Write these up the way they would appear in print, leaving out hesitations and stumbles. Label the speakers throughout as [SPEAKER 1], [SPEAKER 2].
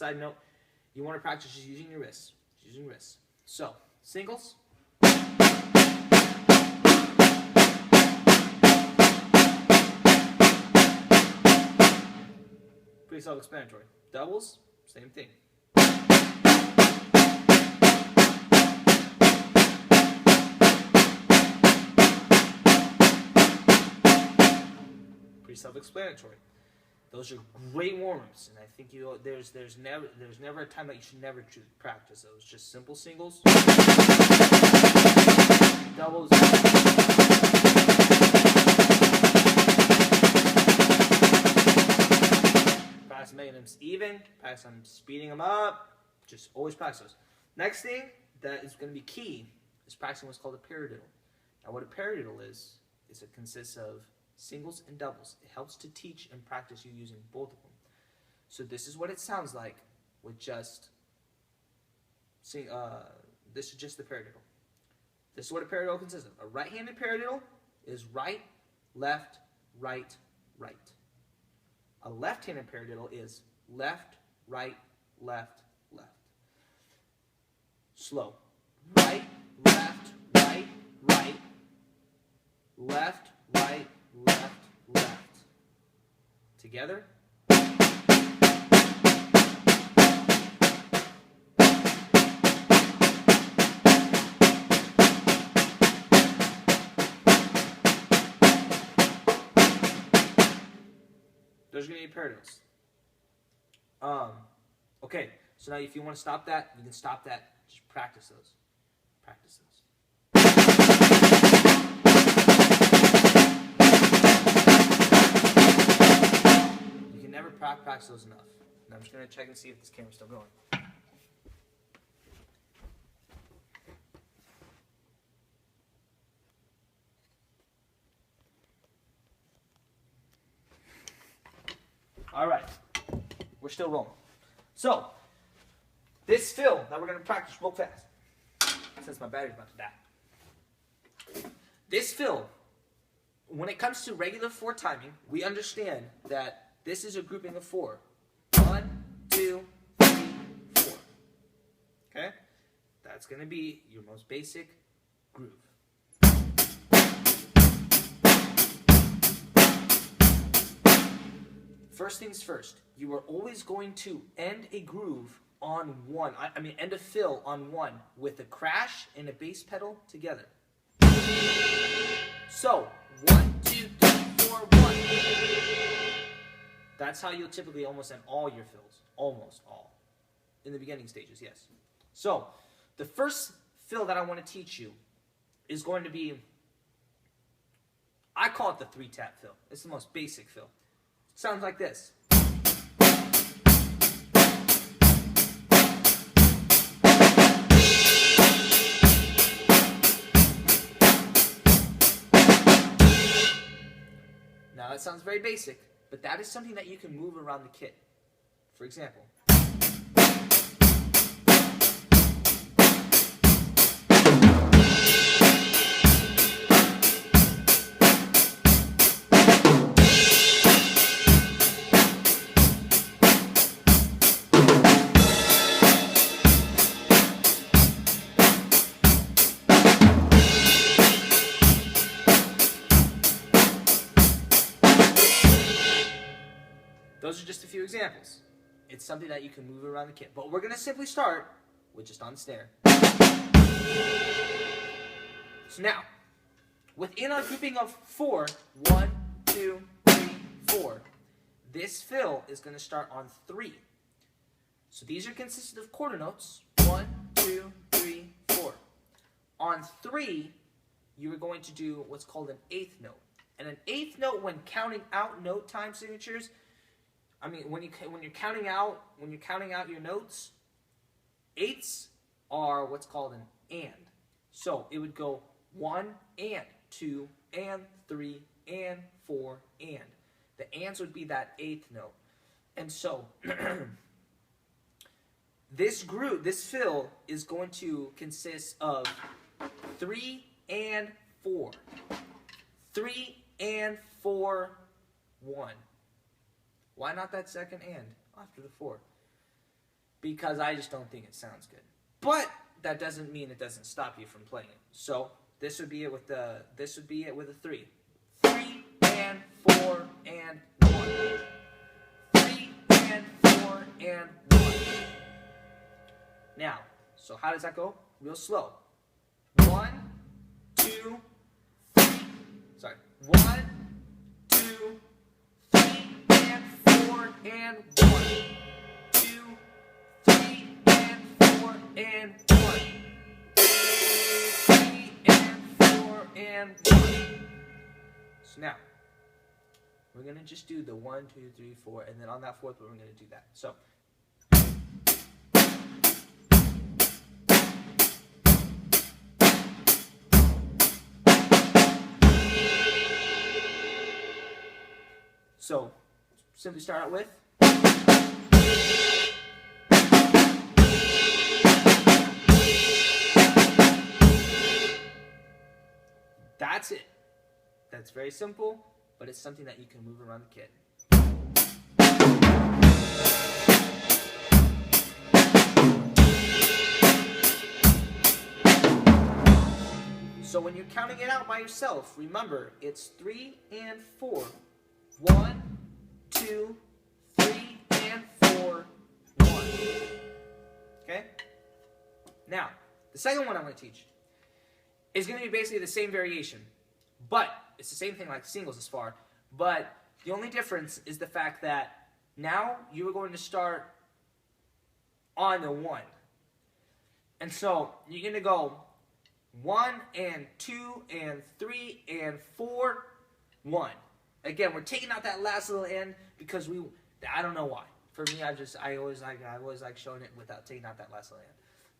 [SPEAKER 1] Side note, you want to practice just using your wrists. Using your wrists. So, singles. Pretty self-explanatory. Doubles, same thing. Pretty self-explanatory. Those are great warm-ups, and I think there's never a time that you should never practice those. Just simple singles, doubles. Practice making them even. Practice on speeding them up. Just always practice those. Next thing that is going to be key is practicing what's called a paradiddle. Now, what a paradiddle is it consists of singles and doubles. It helps to teach and practice you using both of them. So this is what it sounds like with just this is just the paradiddle. This is what a paradiddle consists of. A right-handed paradiddle is right, left, right, right. A left-handed paradiddle is left, right, left, left. Slow. Right, left, right, right, left, right, left, left. Together. Those are going to be paradiddles. Okay, so now if you want to stop that, you can stop that. Just practice those. Practice those. You can never practice those enough. Now I'm just going to check and see if this camera's still going. All right, we're still rolling. So, this fill that we're going to practice real fast, since my battery's about to die. This fill, when it comes to regular 4 timing, we understand that this is a grouping of 4. 1, 2, 3, 4. Okay? That's going to be your most basic groove. First things first, you are always going to end a groove on 1. End a fill on 1 with a crash and a bass pedal together. So, 1, 2, 3, 4, 1. That's how you'll typically almost end all your fills. Almost all. In the beginning stages, yes. So, the first fill that I want to teach you is going to be, I call it the 3-tap fill. It's the most basic fill. Sounds like this. Now that sounds very basic, but that is something that you can move around the kit. For example. Those are just a few examples. It's something that you can move around the kit. But we're going to simply start with just on the snare. So now, within our grouping of 4, 1, 2, 3, 4, this fill is going to start on 3. So these are consistent of quarter notes. 1, 2, 3, 4. On 3, you are going to do what's called an 8th note. And an 8th note, when counting out note time signatures, when you're counting out your notes, 8s are what's called an and. So it would go 1 and 2 and 3 and 4 and. The ands would be that 8th note. And so this fill is going to consist of 3 and 4. 3 and 4, 1. Why not that second and after the 4? because I just don't think it sounds good. But that doesn't mean it doesn't stop you from playing it. So this would be it with a 3. 3 and 4 and 1. 3 and 4 and 1. Now, so how does that go? Real slow. 1, 2, 3. Sorry. 1, 2, 3 and 4 and 1. 2, 3 and 4 and 1. 3 and 4 and 1. So now, we're going to just do the 1, 2, 3, 4, and then on that fourth one, we're going to do that. So, simply start out with. That's it. That's very simple, but it's something that you can move around the kit. So when you're counting it out by yourself, remember it's 3 and 4. 1, 2, 3 and 4, 1. Okay? Now, the second one I'm going to teach is going to be basically the same variation, but it's the same thing like singles as far, but the only difference is the fact that now you are going to start on the 1. And so you're going to go 1 and 2 and 3 and 4, 1. Again, we're taking out that last little end because I don't know why. For me, I always like showing it without taking out that last little end.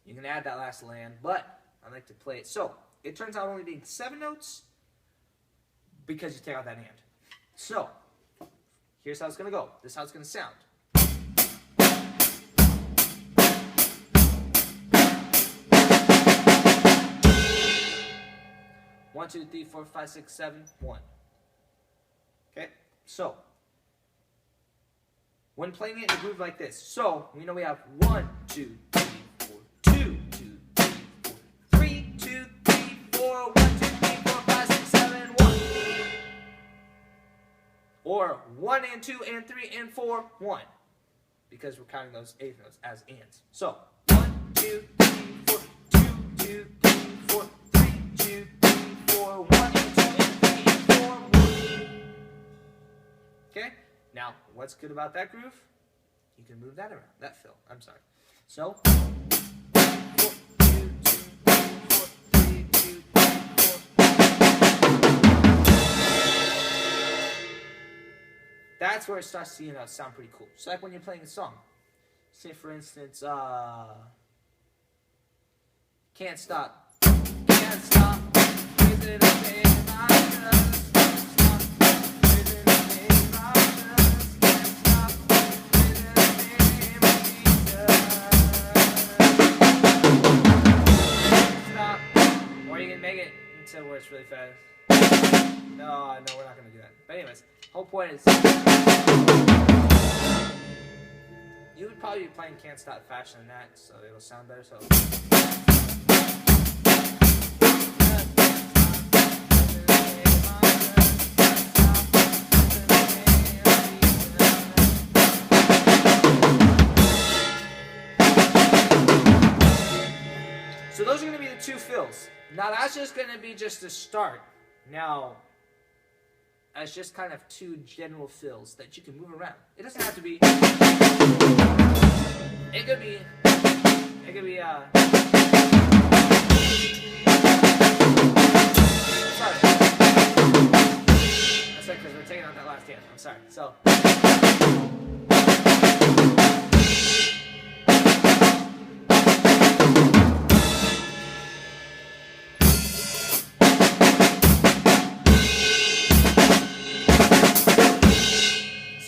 [SPEAKER 1] You can add that last little end, but I like to play it. So it turns out only being 7 notes because you take out that end. So here's how it's going to go. This is how it's going to sound. One, 2, 3, 4, 5, 6, 7, 1. Okay, so when playing it in a groove like this, so we know we have 1, 2, 3, 4, 2, 2, 3, 4, 3, 2, 3, 4, 1, 2, 3, 4, 5, 6, 7, 1. Or 1 and 2 and 3 and 4, 1. Because we're counting those eighth notes as ands. So 1, 2, 3, 4, 2, 2, 3, 4, 3, 2, 3, 4, 1, 2, and 3, and 4, 1. Okay? Now, what's good about that groove? You can move that around. That fill. I'm sorry. So, 4, 2, 2, 4, 3, 2, 4. That's where it starts to, sound pretty cool. So like when you're playing a song. Say for instance, Can't Stop. Can't stop. Until where it's really fast. No, we're not going to do that. But anyways, whole point is you would probably be playing Can't Stop faster than that, so it'll sound better. So those are going to be the 2 fills. Now that's just going to be just a start. Now, that's just kind of 2 general fills that you can move around. It doesn't have to be. It could be. Sorry. That's right, because we're taking out that last hand. I'm sorry. So.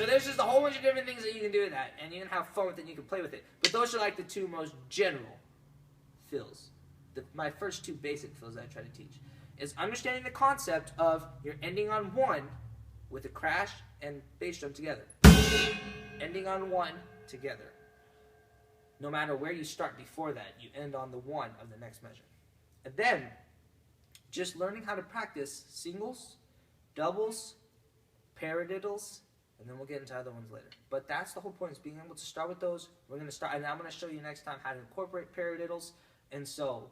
[SPEAKER 1] There's just a whole bunch of different things that you can do with that, and you can have fun with it, and you can play with it. But those are like the 2 most general fills. My first 2 basic fills that I try to teach is understanding the concept of you're ending on 1 with a crash and bass drum together. Ending on 1 together. no matter where you start before that, you end on the 1 of the next measure. And then, just learning how to practice singles, doubles, paradiddles, and then we'll get into other ones later. But that's the whole point, is being able to start with those. We're going to start, and I'm going to show you next time how to incorporate paradiddles. And so,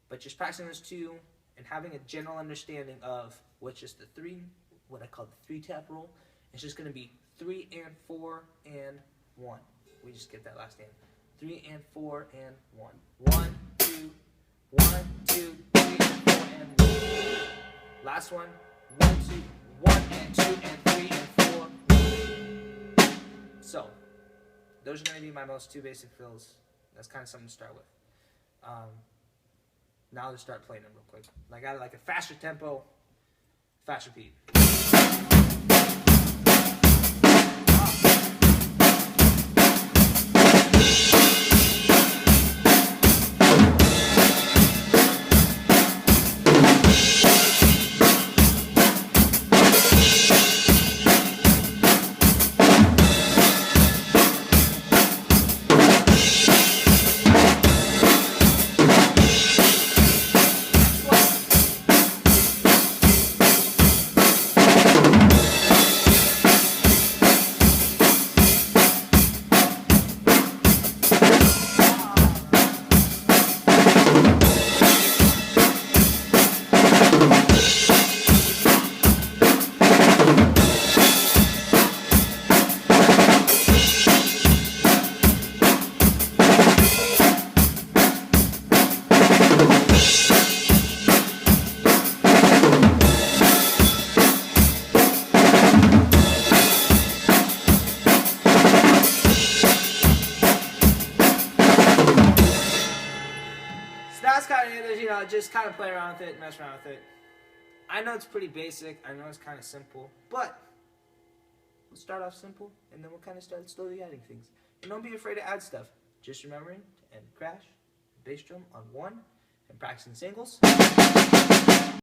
[SPEAKER 1] but just practicing those 2 and having a general understanding of which is the 3, what I call the 3-tap rule. It's just going to be 3 and 4 and 1. We just get that last name. 3 and 4 and 1. 1, 2, 1, 2, 3 and 4 and 1. Last one. 1, 2, 1 and 2 and 3 and 4. So, those are going to be my most 2 basic fills. That's kind of something to start with. Now let's start playing them real quick. I got like a faster tempo, fast repeat. That's kind of it, just kind of play around with it, mess around with it. I know it's pretty basic, I know it's kind of simple, but we'll start off simple, and then we'll kind of start slowly adding things. And don't be afraid to add stuff. Just remembering to end crash, bass drum on 1, and practicing singles.